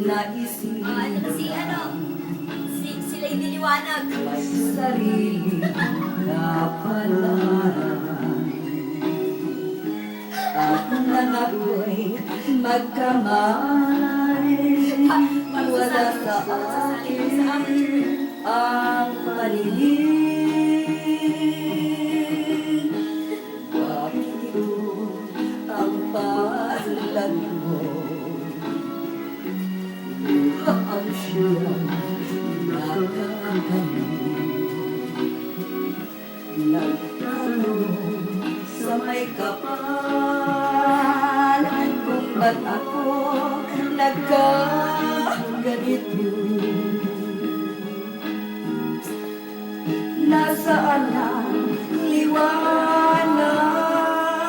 naisip. Ito na si Lady Liwanag. May sarili kapalaran at nang ako'y magkamay, wala sa akin ang paningin. Bakit ito ang palag mo? Ang siyang nagtanong sa may kapalan kung ba't ako nagkaganito. Nasaan